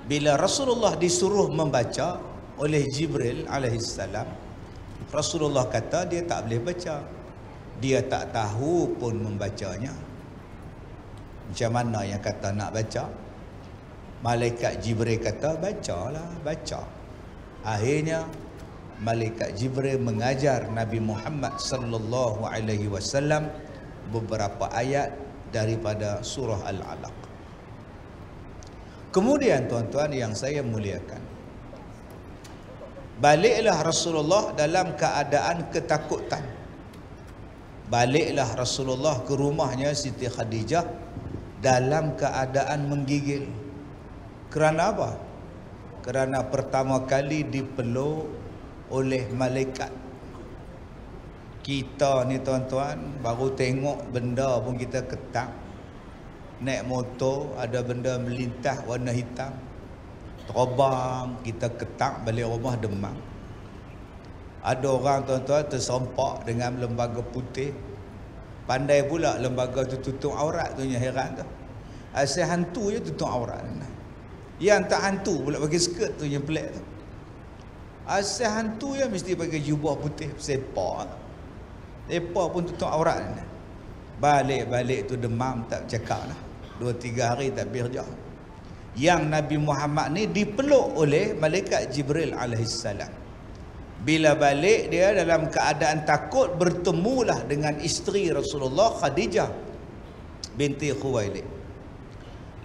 Bila Rasulullah disuruh membaca oleh Jibril alaihissalam, Rasulullah kata dia tak boleh baca. Dia tak tahu pun membacanya. Macam mana yang kata nak baca? Malaikat Jibril kata bacalah, baca. Akhirnya Malaikat Jibril mengajar Nabi Muhammad sallallahu alaihi wasallam beberapa ayat daripada surah Al-Alaq. Kemudian tuan-tuan yang saya muliakan, baliklah Rasulullah dalam keadaan ketakutan. Baliklah Rasulullah ke rumahnya Siti Khadijah dalam keadaan menggigil. Kerana apa? Kerana pertama kali dipeluk oleh malaikat. Kita ni tuan-tuan baru tengok benda pun kita ketak. Naik motor ada benda melintas warna hitam, terbang, kita ketak, balik rumah demam. Ada orang tuan-tuan terserempak dengan lembaga putih, pandai pula lembaga tu tutup aurat tu, yang heran tu. Asal hantu je tutup aurat. Yang tak hantu pula pakai skirt tu yang pelik tu. Asal hantu je mesti pakai jubah putih, sepak. Sepak pun tutup aurat. Balik-balik tu demam, tak cakap lah. 2-3 hari tak berjah. Yang Nabi Muhammad ni dipeluk oleh Malaikat Jibril alaihissalam. Bila balik dia dalam keadaan takut, bertemulah dengan isteri Rasulullah, Khadijah binti Khuwailid.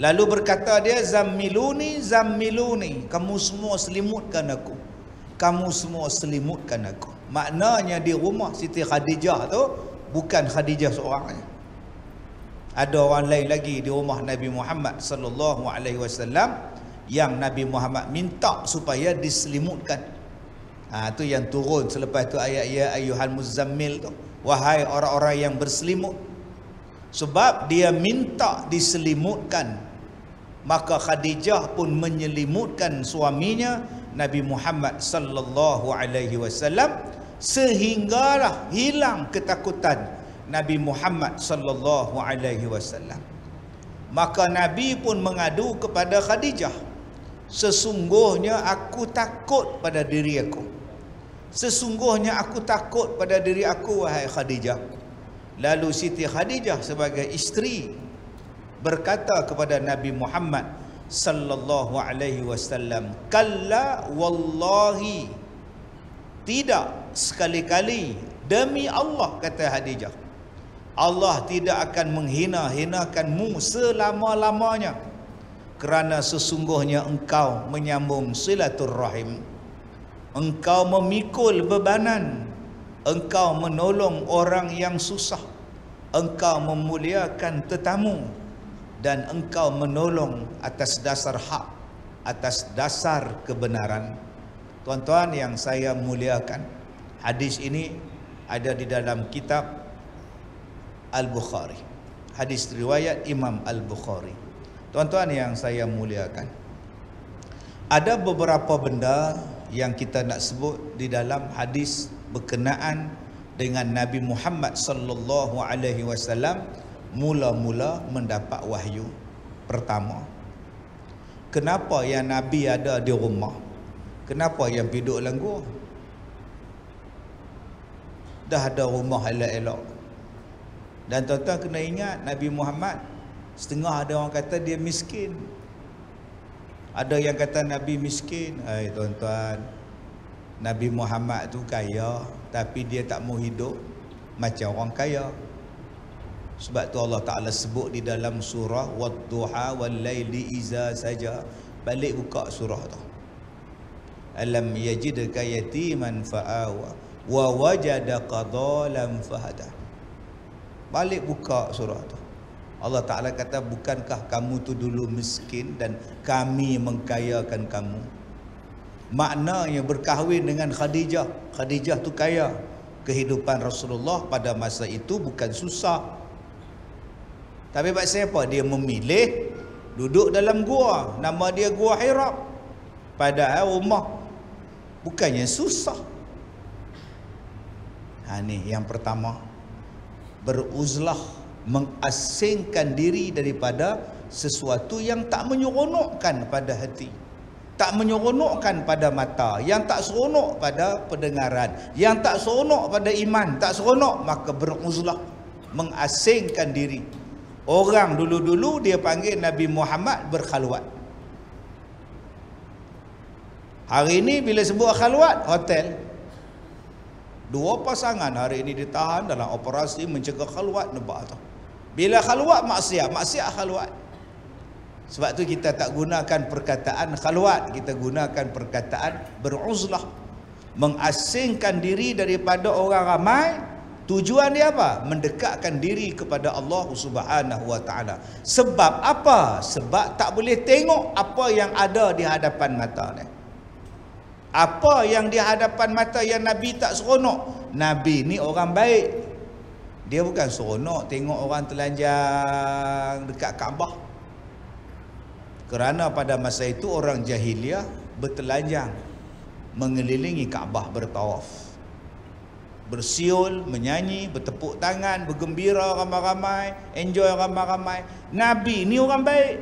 Lalu berkata dia, zammiluni, zammiluni, kamu semua selimutkan aku, kamu semua selimutkan aku. Maknanya di rumah Siti Khadijah tu bukan Khadijah seorang. Ada orang lain lagi di rumah Nabi Muhammad sallallahu alaihi wasallam yang Nabi Muhammad minta supaya diselimutkan. Tu yang turun selepas tu ayat ya ayyuhal muzammil tu, wahai orang-orang yang berselimut. Sebab dia minta diselimutkan, maka Khadijah pun menyelimutkan suaminya Nabi Muhammad sallallahu alaihi wasallam, sehinggalah hilang ketakutan Nabi Muhammad sallallahu alaihi wasallam. Maka Nabi pun mengadu kepada Khadijah, sesungguhnya aku takut pada diri aku. Sesungguhnya aku takut pada diri aku, wahai Khadijah. Lalu Siti Khadijah sebagai isteri berkata kepada Nabi Muhammad sallallahu alaihi wasallam, kalla wallahi, tidak, sekali-kali, demi Allah, kata Khadijah, Allah tidak akan menghina-hinakanmu selama-lamanya, kerana sesungguhnya engkau menyambung silaturrahim, engkau memikul bebanan, engkau menolong orang yang susah, engkau memuliakan tetamu, dan engkau menolong atas dasar hak, atas dasar kebenaran. Tuan-tuan yang saya muliakan, hadis ini ada di dalam kitab Al-Bukhari, hadis riwayat Imam Al-Bukhari. Tuan-tuan yang saya muliakan, ada beberapa benda yang kita nak sebut di dalam hadis berkenaan dengan Nabi Muhammad sallallahu alaihi wasallam mula-mula mendapat wahyu. Pertama, kenapa yang Nabi ada di rumah? Kenapa yang duduk dalam gua? Dah ada rumah elok-elok. Dan tuan-tuan kena ingat, Nabi Muhammad, setengah ada orang kata dia miskin, ada yang kata Nabi miskin. Tuan-tuan, Nabi Muhammad tu kaya, tapi dia tak mau hidup macam orang kaya. Sebab tu Allah Ta'ala sebut di dalam surah Wadduha wal laili iza saja. Balik buka surah tu, alam yajidka yatiman fa'awa wa wajadaka dhalan fahada. Balik buka surah tu, Allah Ta'ala kata, bukankah kamu tu dulu miskin dan kami mengkayakan kamu. Maknanya berkahwin dengan Khadijah, Khadijah tu kaya. Kehidupan Rasulullah pada masa itu bukan susah. Tapi sebab apa? Dia memilih duduk dalam gua, nama dia Gua Hira, padahal rumah bukannya susah. Ni yang pertama, beruzlah, mengasingkan diri daripada sesuatu yang tak menyeronokkan pada hati. tak menyeronokkan pada mata, yang tak seronok pada pendengaran, yang tak seronok pada iman, tak seronok, maka beruzlah, mengasingkan diri. Orang dulu-dulu dia panggil Nabi Muhammad berkhalwat. Hari ini bila sebut khalwat, hotel. Dua pasangan hari ini ditahan dalam operasi mencegah khalwat, nampak tu. Bila khalwat maksiat, maksiat khalwat. Sebab tu kita tak gunakan perkataan khalwat, kita gunakan perkataan beruzlah, mengasingkan diri daripada orang ramai. Tujuan dia apa? Mendekatkan diri kepada Allah Subhanahu wa taala. Sebab apa? Sebab tak boleh tengok apa yang ada di hadapan mata ni. Apa yang di hadapan mata yang Nabi tak seronok. Nabi ni orang baik. Dia bukan seronok tengok orang telanjang dekat Kaabah. Kerana pada masa itu orang jahiliah bertelanjang mengelilingi Kaabah bertawaf. Bersiul, menyanyi, bertepuk tangan, bergembira ramai-ramai, enjoy ramai-ramai. Nabi ni orang baik.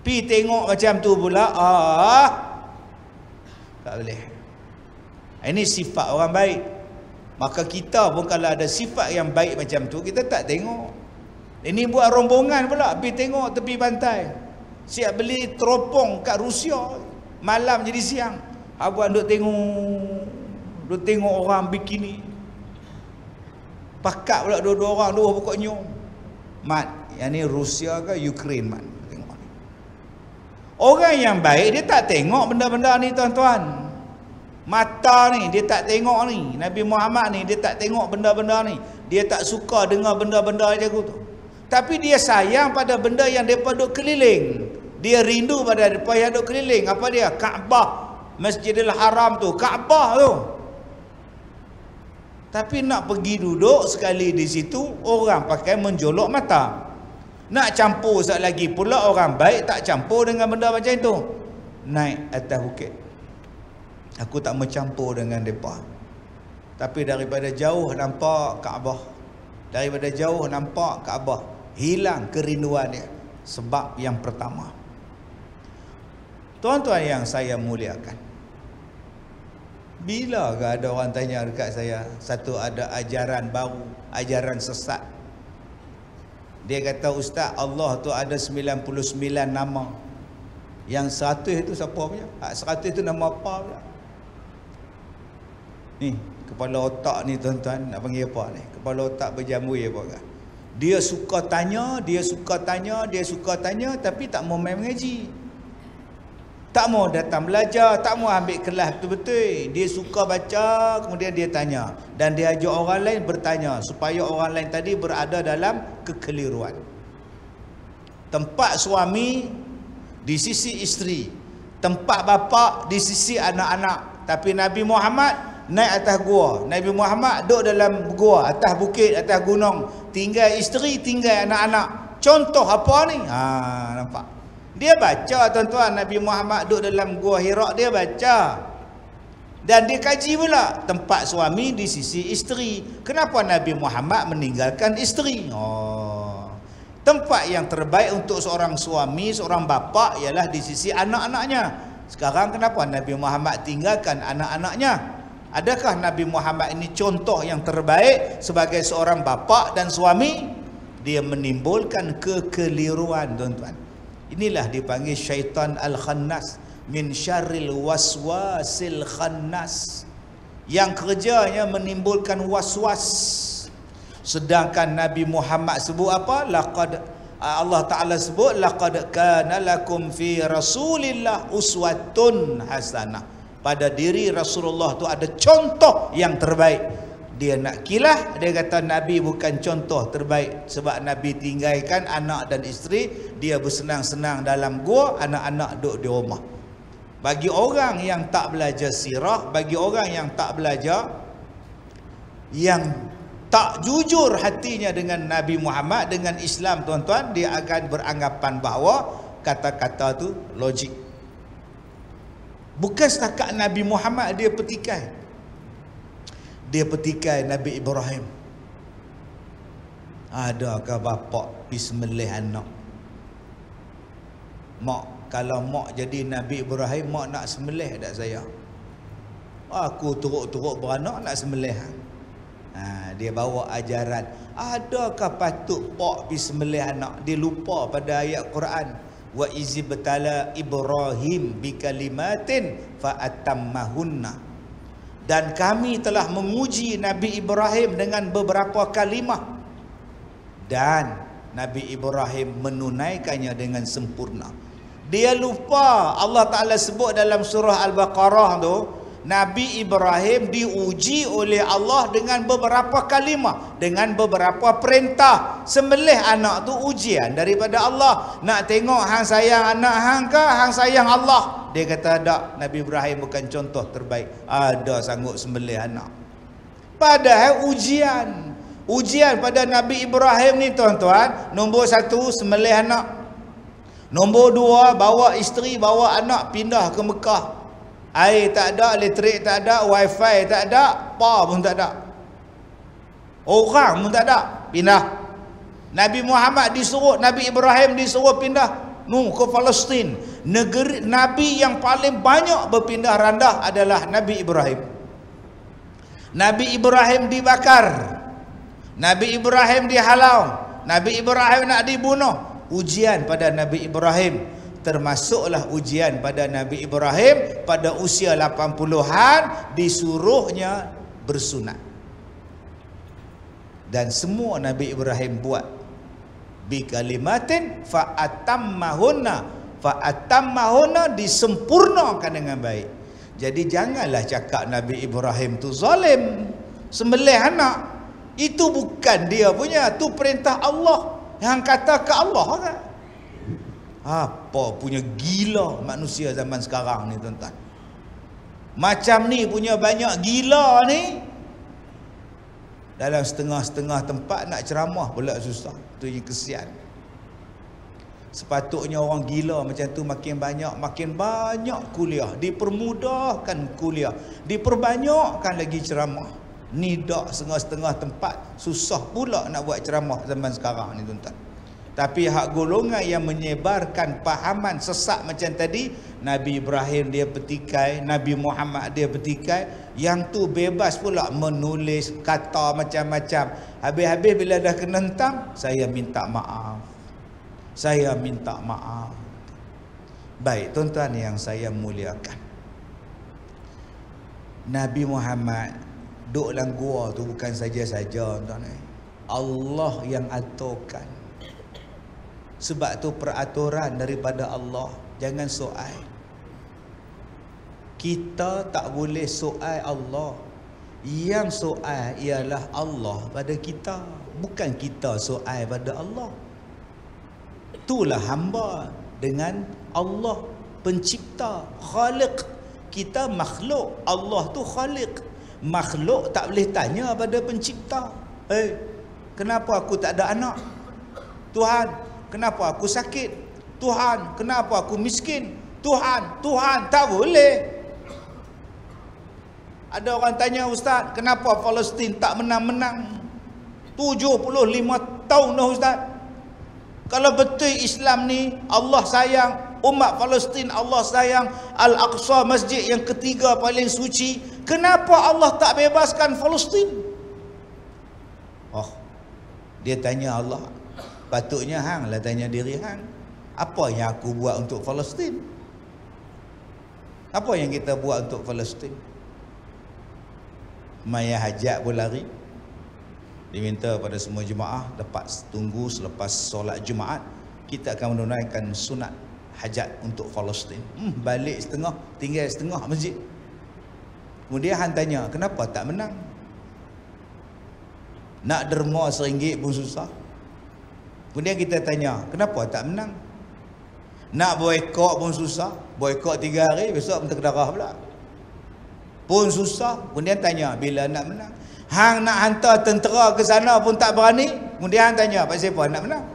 Pi tengok macam tu pula, tak boleh. Ini sifat orang baik. Maka kita pun kalau ada sifat yang baik macam tu, kita tak tengok. Ini buat rombongan pula, pi tengok tepi pantai. Siap beli teropong kat Rusia, malam jadi siang. Abang duk tengok orang bikini. Pakat pula dua-dua orang, dua pokok nyum. Mat, yang ni Rusia ke Ukraine, mat? Tengok ni. Orang yang baik dia tak tengok benda-benda ni, tuan-tuan. Mata ni dia tak tengok ni. Nabi Muhammad ni dia tak tengok benda-benda ni. Dia tak suka dengar benda-benda macam tu. Tapi dia sayang pada benda yang depa duk keliling. Dia rindu pada depa yang duk keliling. Apa dia? Kaabah, Masjidil Haram tu, Kaabah tu. Tapi nak pergi duduk sekali di situ, orang pakai menjolok mata. Nak campur sekali lagi pula, orang baik tak campur dengan benda macam itu. Naik atas bukit. Aku tak mencampur dengan mereka. Tapi daripada jauh nampak Kaabah. Daripada jauh nampak Kaabah. Hilang kerinduan dia. Sebab yang pertama. Tuan-tuan yang saya muliakan, bila ke ada orang tanya dekat saya, satu ada ajaran baru, ajaran sesat. Dia kata, Ustaz, Allah tu ada 99 nama. Yang 100 itu siapa punya? 100 itu nama apa pula? Ni, kepala otak ni tuan-tuan, nak panggil apa ni? Kepala otak berjambui apa ke? Dia suka tanya, tapi tak mau main mengaji. Tak mau datang belajar, tak mau ambil kelas betul-betul. Dia suka baca, kemudian dia tanya. Dan dia ajak orang lain bertanya, supaya orang lain tadi berada dalam kekeliruan. Tempat suami di sisi isteri, tempat bapa di sisi anak-anak. Tapi Nabi Muhammad naik atas gua. Nabi Muhammad duduk dalam gua, atas bukit, atas gunung. Tinggal isteri, tinggal anak-anak. Contoh apa ni? Nampak? Dia baca, tuan-tuan. Nabi Muhammad duduk dalam gua Hira, dia baca. Dan dia kaji pula tempat suami di sisi isteri. Kenapa Nabi Muhammad meninggalkan isteri? Tempat yang terbaik untuk seorang suami, seorang bapa ialah di sisi anak-anaknya. Sekarang kenapa Nabi Muhammad tinggalkan anak-anaknya? Adakah Nabi Muhammad ini contoh yang terbaik sebagai seorang bapa dan suami? Dia menimbulkan kekeliruan, tuan-tuan. Inilah dipanggil syaitan al-khannas, min syarril waswasil khannas, yang kerjanya menimbulkan waswas. Sedangkan Nabi Muhammad sebut apa? Allah Ta'ala sebut, laqad kana lakum fi Rasulillah uswatun hasanah. Pada diri Rasulullah tu ada contoh yang terbaik. Dia nak kilah, dia kata Nabi bukan contoh terbaik. Sebab Nabi tinggalkan anak dan isteri, dia bersenang-senang dalam gua, anak-anak duduk di rumah. Bagi orang yang tak belajar sirah, bagi orang yang tak belajar, yang tak jujur hatinya dengan Nabi Muhammad, dengan Islam, tuan-tuan, dia akan beranggapan bahawa kata-kata tu logik. Bukan setakat Nabi Muhammad dia petikai. Dia petikai Nabi Ibrahim. Adakah bapak pergi sembelih anak? Mak kalau mak jadi Nabi Ibrahim, mak nak sembelih tak saya? Aku teruk-teruk beranak nak sembelih. Dia bawa ajaran, adakah patut pak pergi sembelih anak? Dia lupa pada ayat Quran, wa izibtala Ibrahim bikalimatin fa atammahunna. Dan kami telah menguji Nabi Ibrahim dengan beberapa kalimah, dan Nabi Ibrahim menunaikannya dengan sempurna. Dia lupa Allah Ta'ala sebut dalam surah Al-Baqarah tu, Nabi Ibrahim diuji oleh Allah dengan beberapa kalimah, dengan beberapa perintah. Sembelih anak tu ujian daripada Allah. Nak tengok hang sayang anak hang ke hang sayang Allah? Dia kata tak, Nabi Ibrahim bukan contoh terbaik. Ada sanggup sembelih anak. Padahal ujian pada Nabi Ibrahim ni tuan-tuan, nombor 1 sembelih anak. Nombor 2 bawa isteri, bawa anak pindah ke Mekah. Air tak ada, elektrik tak ada, wifi tak ada, apa pun tak ada. Orang pun tak ada, pindah. Nabi Muhammad disuruh, Nabi Ibrahim disuruh pindah ke Palestin. Negeri Nabi yang paling banyak berpindah randah adalah Nabi Ibrahim. Nabi Ibrahim dibakar, Nabi Ibrahim dihalau, Nabi Ibrahim nak dibunuh. Ujian pada Nabi Ibrahim. Termasuklah ujian pada Nabi Ibrahim pada usia 80-an disuruhnya bersunat. Dan semua Nabi Ibrahim buat bi kalimatin fa atammahunna, disempurnakan dengan baik. Jadi janganlah cakap Nabi Ibrahim tu zalim, sembelih anak. Itu bukan dia punya, tu perintah Allah. Yang kata ke Allah kan. Apa punya gila manusia zaman sekarang ni tuan-tuan. Macam ni punya banyak gila ni. Dalam setengah-setengah tempat nak ceramah pula susah. Tu yang kesian. Sepatutnya orang gila macam tu makin banyak kuliah. Dipermudahkan kuliah. Diperbanyakkan lagi ceramah. Ni dak setengah-setengah tempat. Susah pula nak buat ceramah zaman sekarang ni tuan-tuan. Tapi hak golongan yang menyebarkan pahaman sesat macam tadi, Nabi Ibrahim dia petikai, Nabi Muhammad dia petikai, yang tu bebas pula menulis kata macam-macam. Habis-habis bila dah kena hentam, saya minta maaf. Saya minta maaf. Baik tuan-tuan yang saya muliakan, Nabi Muhammad duduk dalam gua tu bukan saja-saja tuan-tuan. Allah yang aturkan. Sebab tu peraturan daripada Allah. Jangan soal. Kita tak boleh soal Allah. Yang soal ialah Allah pada kita, bukan kita soal pada Allah. Itulah hamba dengan Allah pencipta, khaliq. Kita makhluk, Allah tu khaliq. Makhluk tak boleh tanya pada pencipta, kenapa aku tak ada anak? Tuhan, kenapa aku sakit? Tuhan, kenapa aku miskin? Tuhan, tak boleh. Ada orang tanya, Ustaz, kenapa Palestin tak menang-menang? 75 tahun dah Ustaz. Kalau betul Islam ni Allah sayang umat Palestin, Allah sayang Al-Aqsa, masjid yang ketiga paling suci, kenapa Allah tak bebaskan Palestin? Dia tanya Allah. Patutnya hang lah tanya diri hang, apa yang aku buat untuk Palestin? Apa yang kita buat untuk Palestin? Maya hajat pun lari. Diminta pada semua jemaah lepas tunggu selepas solat Jumaat kita akan menunaikan sunat hajat untuk Palestin. Balik setengah, tinggal setengah masjid. Kemudian hang tanya, kenapa tak menang? Nak derma RM1 pun susah. Kemudian kita tanya, kenapa tak menang? Nak boykot pun susah. Boykot 3 hari, besok minta kedarah pula. Pun susah. Kemudian tanya, bila nak menang? Hang nak hantar tentera ke sana pun tak berani. Kemudian hang tanya, pasal apa nak menang?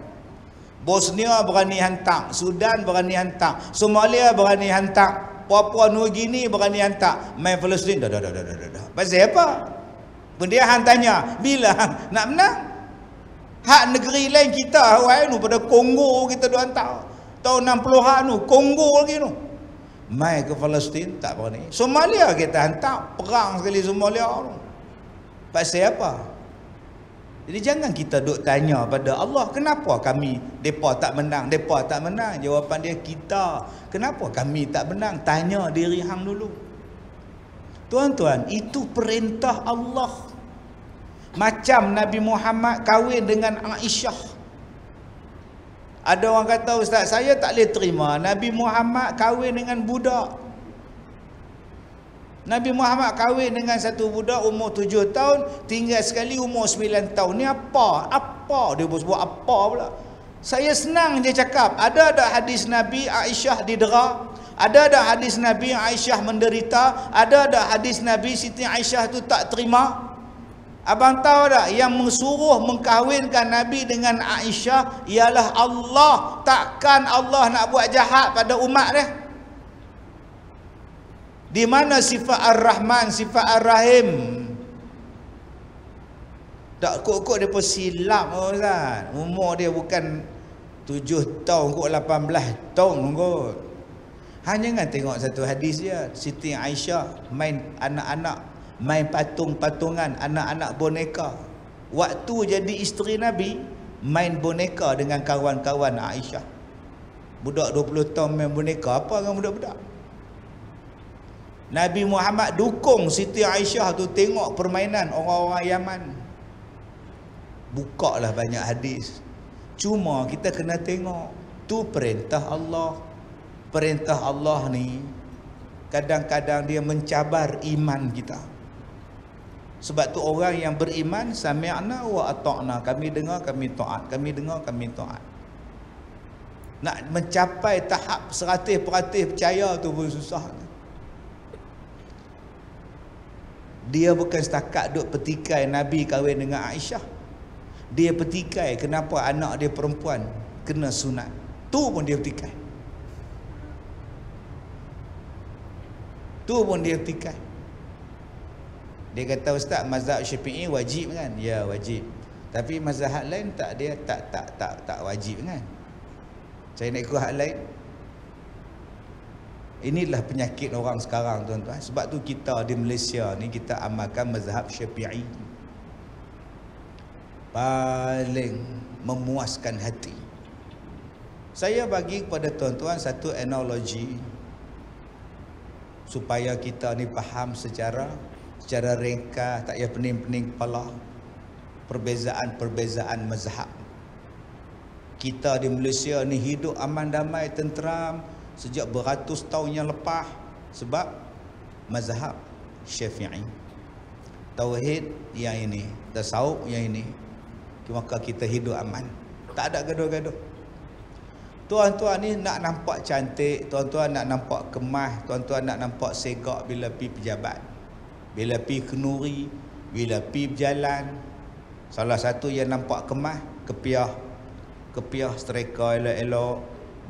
Bosnia berani hantar, Sudan berani hantar, Somalia berani hantar, Papua New Guinea berani hantar, main Palestin dah. Pasal apa? Kemudian hang tanya, bila hang nak menang? Hak negeri lain kita, pada Kongo kita dah hantar. Tahun 60-an tu, Kongo lagi tu. Mai ke Palestin, tak berani. Somalia kita hantar, perang sekali Somalia tu. Pasal apa? Jadi jangan kita duk tanya pada Allah, kenapa kami, mereka tak menang, mereka tak menang. Jawapan dia, kita. Kenapa kami tak menang? Tanya diri hang dulu. Tuan-tuan, itu perintah Allah. Macam Nabi Muhammad kahwin dengan Aisyah. Ada orang kata, Ustaz, saya tak boleh terima Nabi Muhammad kahwin dengan budak. Nabi Muhammad kahwin dengan satu budak umur 7 tahun, tinggal sekali umur 9 tahun. Ni apa? Apa? Dia buat apa pula? Saya senang je cakap. Ada hadis Nabi Aisyah didera? Ada hadis Nabi Aisyah menderita? Ada hadis Nabi Siti Aisyah tu tak terima? Abang tahu tak, yang mensuruh mengkahwinkan Nabi dengan Aisyah ialah Allah. Takkan Allah nak buat jahat pada umat dia? Di mana sifat Ar-Rahman, sifat Ar-Rahim? Tak kok dia pun silap, Ustaz. Umur dia bukan 7 tahun kot, 18 tahun kot. Hanya jangan tengok satu hadis dia. Siti Aisyah main anak-anak, main patung-patungan, anak-anak boneka. Waktu jadi isteri Nabi, main boneka dengan kawan-kawan Aisyah. Budak 20 tahun main boneka, apa dengan budak-budak? Nabi Muhammad dukung Siti Aisyah tu tengok permainan orang-orang Yaman. Bukalah banyak hadis. Cuma kita kena tengok, tu perintah Allah. Perintah Allah ni kadang-kadang dia mencabar iman kita. Sebab tu orang yang beriman, sami'na wa ata'na, kami dengar, kami taat, kami dengar, kami taat. Nak mencapai tahap 100% percaya tu pun susah. Dia bukan setakat duk petikai Nabi kahwin dengan Aisyah. Dia petikai kenapa anak dia perempuan kena sunat. Tu pun dia petikai. Tu pun dia petikai. Dia kata, Ustaz, mazhab Syafi'i wajib kan? Ya, wajib. Tapi mazhab lain tak, dia tak wajib kan? Saya nak ikut hak lain. Inilah penyakit orang sekarang, tuan-tuan. Sebab tu kita di Malaysia ni kita amalkan mazhab Syafi'i. Paling memuaskan hati. Saya bagi kepada tuan-tuan satu analogi supaya kita ni faham secara ringkas, tak payah pening-pening kepala. Perbezaan mazhab. Kita di Malaysia ni hidup aman damai, tenteram sejak beratus tahun yang lepas sebab mazhab Syafi'i. Tauhid yang ini, tasawuf yang ini, maka kita hidup aman, tak ada gaduh-gaduh. Tuan-tuan ni nak nampak cantik, tuan-tuan nak nampak kemas, tuan-tuan nak nampak segak bila pi pejabat, bila pi kenuri, bila pi berjalan. Salah satu yang nampak kemas, kepiah striker elok-elok,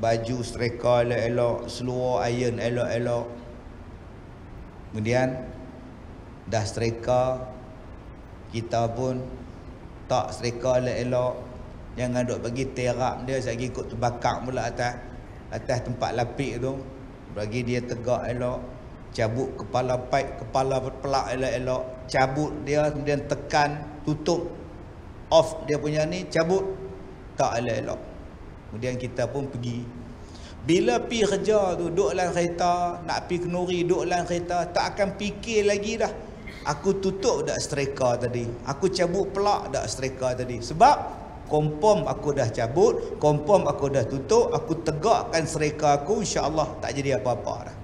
baju striker elok-elok, seluar iron elok-elok. Kemudian dah striker, kita pun tak striker elok-elok. Jangan duk bagi terap dia, saya ikut terbakar pula atas tempat lapik tu. Bagi dia tegak elok, cabut kepala pipe, kepala pelak elok-elok, cabut dia, kemudian tekan, tutup, off dia punya ni, cabut, tak elok-elok. Kemudian kita pun pergi. Bila pi kerja tu, duduk dalam kereta, nak pi kenuri, duduk dalam kereta, tak akan fikir lagi dah. Aku tutup dak striker tadi, aku cabut pelak dak striker tadi. Sebab confirm aku dah cabut, confirm aku dah tutup, aku tegakkan striker aku, insya-Allah tak jadi apa-apa dah.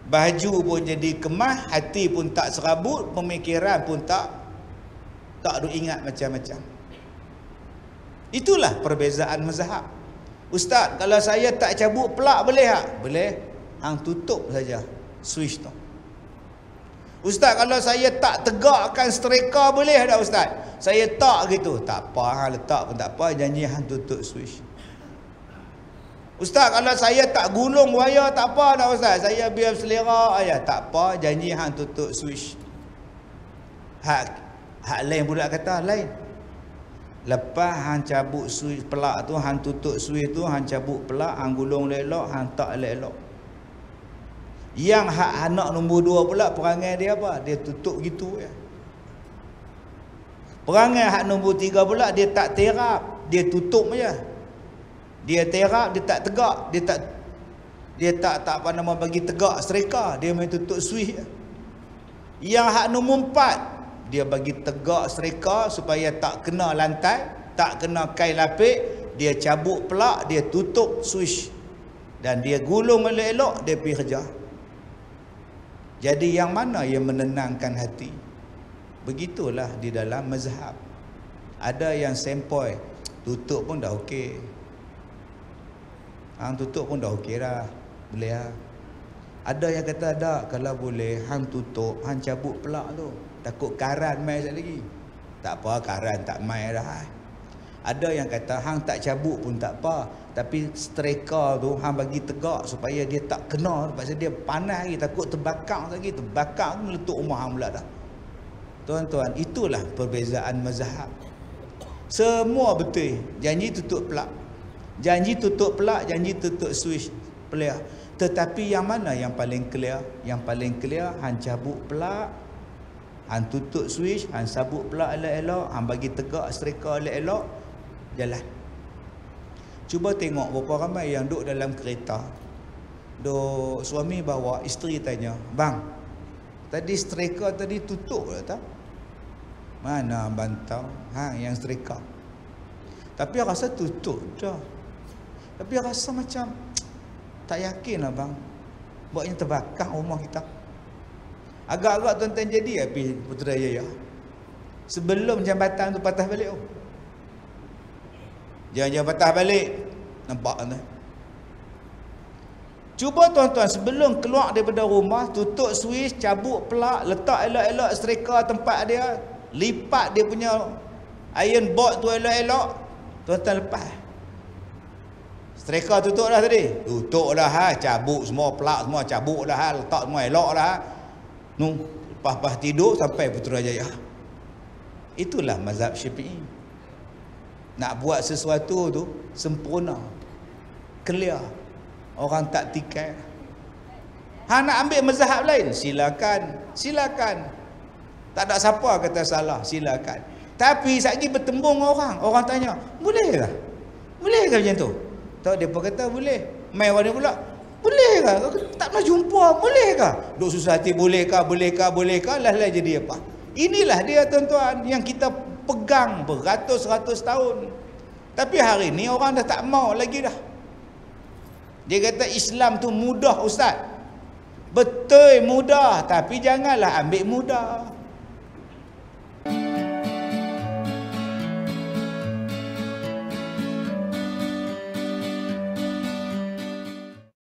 Baju pun jadi kemas, hati pun tak serabut, pemikiran pun tak duk ingat macam-macam. Itulah perbezaan mazhab. Ustaz, kalau saya tak cabut pelak boleh tak? Boleh. Hang tutup saja switch tu. Ustaz, kalau saya tak tegakkan striker boleh tak Ustaz? Saya tak gitu. Tak apa, hang letak pun tak apa, janji hang tutup switch. Ustaz, kalau saya tak gulung wayar tak apa tak Ustaz? Saya biar selera aja. Tak apa, janji hang tutup switch. Hak lain pula kata lain. Lepas hang cabut switch pelak tu, hang tutup switch tu, hang cabut pelak, hang gulung elok, hang tak elok. Yang hak anak nombor 2 pula perangai dia apa? Dia tutup gitu ya. Perangai hak nombor 3 pula dia tak terap, dia tutup aja. Dia terap, dia tak tegak, dia tak apa nama bagi tegak serika, dia main tutup switch. Yang hak nombor 4 dia bagi tegak serika supaya tak kena lantai, tak kena kain lapik, dia cabut pelak, dia tutup switch dan dia gulung elok-elok, dia pergi kerja. Jadi yang mana yang menenangkan hati? Begitulah di dalam mazhab. Ada yang sempoi, tutup pun dah okey. Hang tutup pun dah okey dah. Boleh lah. Ada yang kata tak, kalau boleh hang tutup, hang cabut pelak tu. Takut karan mai sekali lagi. Tak apa, karan tak mai dah. Ada yang kata hang tak cabut pun tak apa, tapi striker tu hang bagi tegak supaya dia tak kena, pasal dia panas lagi, takut terbakar lagi, terbakar tu meletup rumah hang pula dah. Tuan-tuan, itulah perbezaan mazhab. Semua betul. Janji tutup pelak, janji tutup pelak, janji tutup switch clear. Tetapi yang mana yang paling clear? Yang paling clear, hang cabut pelak, hang tutup switch, hang sabut pelak elok-elok, hang bagi tegak striker elok-elok, jalan. Cuba tengok berapa ramai yang duduk dalam kereta, duk suami bawa, isteri tanya, bang, tadi striker tadi tutup tak? Mana bantau? Yang striker. Tapi rasa tutup dah. Tapi rasa macam tak yakin lah bang, buatnya terbakar rumah kita. Agak-agak tuan-tuan jadi api Putrajaya sebelum jambatan tu patah balik. Jangan patah balik. Nampak kan? Cuba tuan-tuan sebelum keluar daripada rumah, tutup switch, cabut pelak, letak elok-elok striker tempat dia, lipat dia punya iron board tu elok-elok, tuan-tuan lepas. Striker tutup dah tadi. Tutup dah ha, cabut semua pelak semua, cabut dah ha, letak semua elok dah ha. Lepas tidur sampai Putrajaya. Itulah mazhab Syafi'i. Nak buat sesuatu tu sempurna, clear, orang tak tikai. Nak ambil mazhab lain, silakan, silakan. Tak ada siapa kata salah, silakan. Tapi satgi bertembung orang tanya, boleh ke? Boleh ke macam tu? Tahu depa kata boleh. Mai orang ni pula, boleh ke? Tak pernah jumpa, boleh ke? Duk susah hati, boleh ke? Lah jadi apa? Inilah dia tuan-tuan yang kita pegang beratus-ratus tahun. Tapi hari ni orang dah tak mau lagi dah. Dia kata Islam tu mudah ustaz. Betul mudah, tapi janganlah ambil mudah.